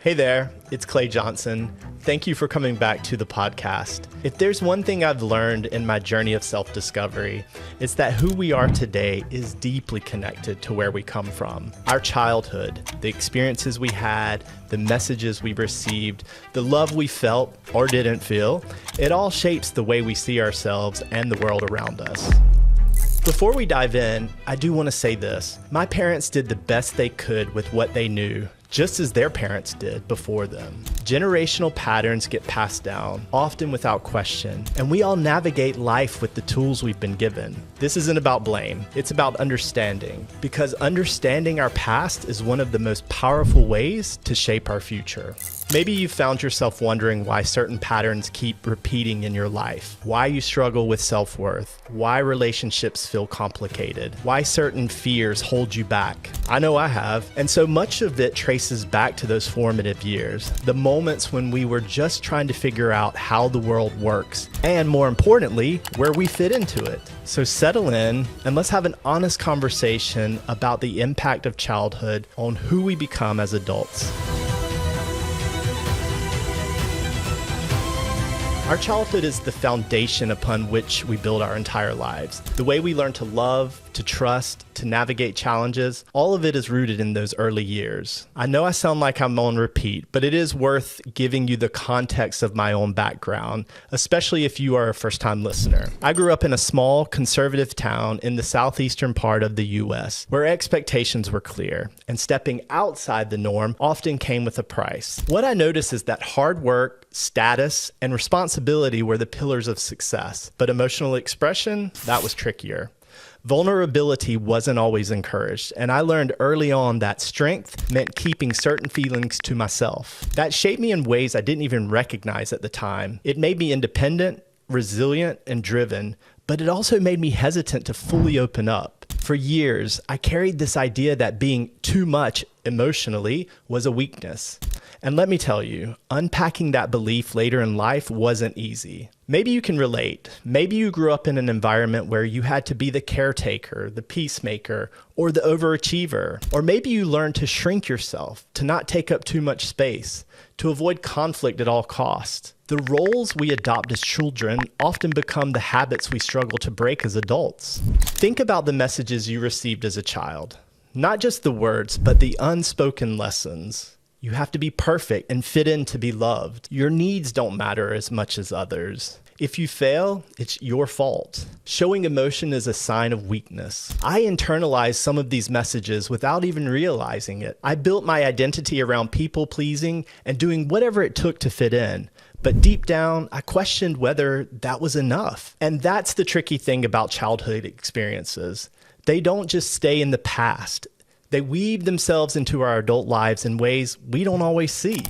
Hey there, it's Clay Johnson. Thank you for coming back to the podcast. If there's one thing I've learned in my journey of self-discovery, it's that who we are today is deeply connected to where we come from. Our childhood, the experiences we had, the messages we received, the love we felt or didn't feel, it all shapes the way we see ourselves and the world around us. Before we dive in, I do want to say this. My parents did the best they could with what they knew, just as their parents did before them. Generational patterns get passed down, often without question, and we all navigate life with the tools we've been given. This isn't about blame, it's about understanding, because understanding our past is one of the most powerful ways to shape our future. Maybe you found yourself wondering why certain patterns keep repeating in your life, why you struggle with self-worth, why relationships feel complicated, why certain fears hold you back. I know I have, and so much of it traces back to those formative years, the moments when we were just trying to figure out how the world works, and more importantly, where we fit into it. So settle in and let's have an honest conversation about the impact of childhood on who we become as adults. Our childhood is the foundation upon which we build our entire lives. The way we learn to love, to trust, to navigate challenges, all of it is rooted in those early years. I know I sound like I'm on repeat, but it is worth giving you the context of my own background, especially if you are a first-time listener. I grew up in a small, conservative town in the southeastern part of the U.S., where expectations were clear, and stepping outside the norm often came with a price. What I noticed is that hard work, status, and responsibility were the pillars of success, but emotional expression, that was trickier. Vulnerability wasn't always encouraged, and I learned early on that strength meant keeping certain feelings to myself. That shaped me in ways I didn't even recognize at the time. It made me independent, resilient, and driven, but it also made me hesitant to fully open up. For years, I carried this idea that being too much emotionally was a weakness. And let me tell you, unpacking that belief later in life wasn't easy. Maybe you can relate. Maybe you grew up in an environment where you had to be the caretaker, the peacemaker, or the overachiever. Or maybe you learned to shrink yourself, to not take up too much space, to avoid conflict at all costs. The roles we adopt as children often become the habits we struggle to break as adults. Think about the messages you received as a child. Not just the words, but the unspoken lessons. You have to be perfect and fit in to be loved. Your needs don't matter as much as others. If you fail, it's your fault. Showing emotion is a sign of weakness. I internalized some of these messages without even realizing it. I built my identity around people pleasing and doing whatever it took to fit in. But deep down, I questioned whether that was enough. And that's the tricky thing about childhood experiences. They don't just stay in the past. They weave themselves into our adult lives in ways we don't always see.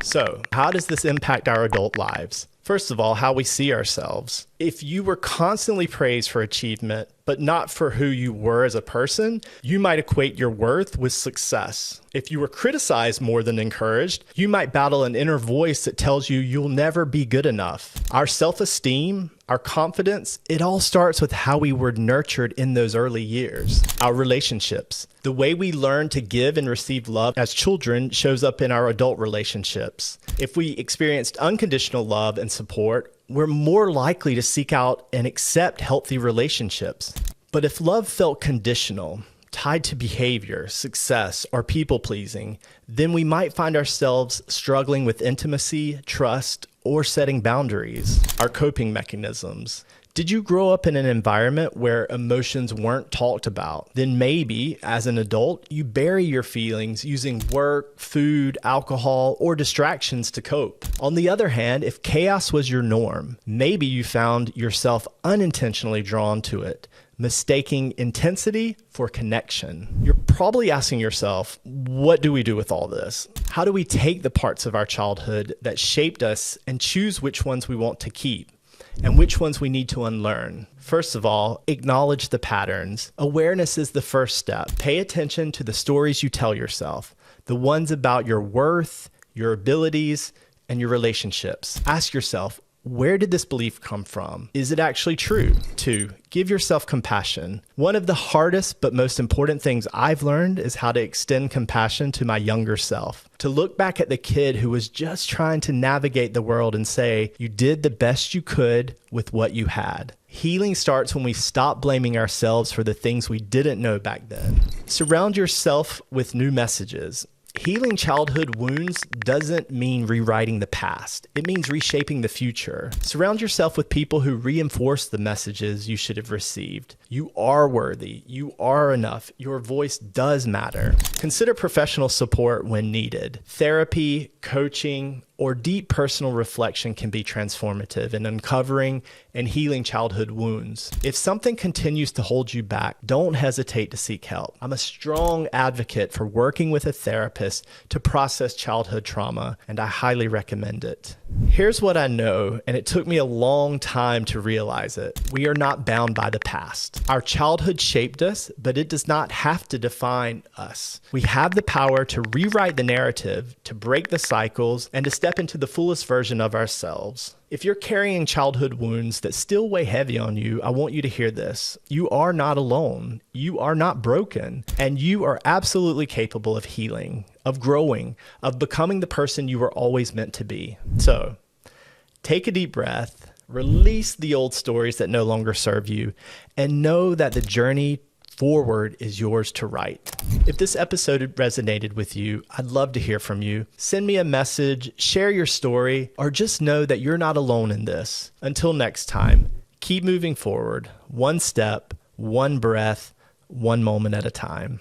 So, how does this impact our adult lives? First of all, how we see ourselves. If you were constantly praised for achievement, but not for who you were as a person, you might equate your worth with success. If you were criticized more than encouraged, you might battle an inner voice that tells you you'll never be good enough. Our self-esteem, our confidence, it all starts with how we were nurtured in those early years. Our relationships. The way we learn to give and receive love as children shows up in our adult relationships. If we experienced unconditional love and support, we're more likely to seek out and accept healthy relationships. But if love felt conditional, tied to behavior, success, or people-pleasing, then we might find ourselves struggling with intimacy, trust, or setting boundaries. Our coping mechanisms. Did you grow up in an environment where emotions weren't talked about? Then maybe, as an adult, you bury your feelings using work, food, alcohol, or distractions to cope. On the other hand, if chaos was your norm, maybe you found yourself unintentionally drawn to it, mistaking intensity for connection. You're probably asking yourself, what do we do with all this? How do we take the parts of our childhood that shaped us and choose which ones we want to keep? And which ones we need to unlearn? First of all, acknowledge the patterns. Awareness is the first step. Pay attention to the stories you tell yourself, the ones about your worth, your abilities, and your relationships. Ask yourself, where did this belief come from? Is it actually true? 2, give yourself compassion. One of the hardest but most important things I've learned is how to extend compassion to my younger self. To look back at the kid who was just trying to navigate the world and say, you did the best you could with what you had. Healing starts when we stop blaming ourselves for the things we didn't know back then. Surround yourself with new messages. Healing childhood wounds doesn't mean rewriting the past. It means reshaping the future. Surround yourself with people who reinforce the messages you should have received. You are worthy. You are enough. Your voice does matter. Consider professional support when needed. Therapy, coaching, or deep personal reflection can be transformative in uncovering and healing childhood wounds. If something continues to hold you back, don't hesitate to seek help. I'm a strong advocate for working with a therapist to process childhood trauma, and I highly recommend it. Here's what I know, and it took me a long time to realize it. We are not bound by the past. Our childhood shaped us, but it does not have to define us. We have the power to rewrite the narrative, to break the cycles, and to step into the fullest version of ourselves. If you're carrying childhood wounds that still weigh heavy on you, I want you to hear this. You are not alone. You are not broken. And you are absolutely capable of healing, of growing, of becoming the person you were always meant to be. So, take a deep breath, release the old stories that no longer serve you, and know that the journey forward is yours to write. If this episode resonated with you, I'd love to hear from you. Send me a message, share your story, or just know that you're not alone in this. Until next time, keep moving forward, one step, one breath, one moment at a time.